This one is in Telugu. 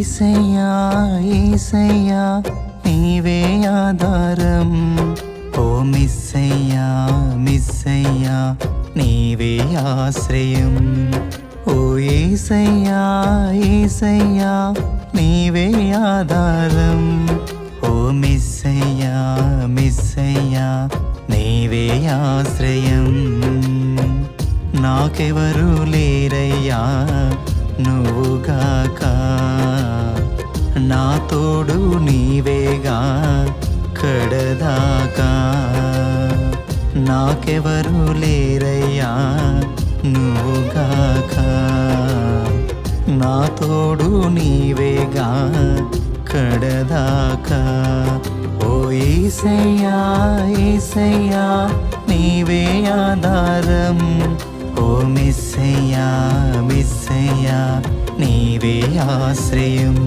యేసయ్యా యేసయ్యా నీవే ఆధారం ఓ మిస్సయ్యా మిస్సయ్యా నీవే ఆశ్రయం ఓ యేసయ్యా యేసయ్యా నీవే ఆధారం ఓ మిస్సయ్యా మిస్సయ్యా నీవే ఆశ్రయం నాకెవరు లేరయ్యా నువ్వుగాక నా తోడు నీవేగా కడదాకా నాకెవరు లేరయ్యా నువ్వుగాక నా తోడు నీవేగా కడదాకా ఓ యేసయ్యా యేసయ్యా నీవే ఆధారం ఓ మిస్సయ్యా మిస్సయ్యా నీవే ఆశ్రయం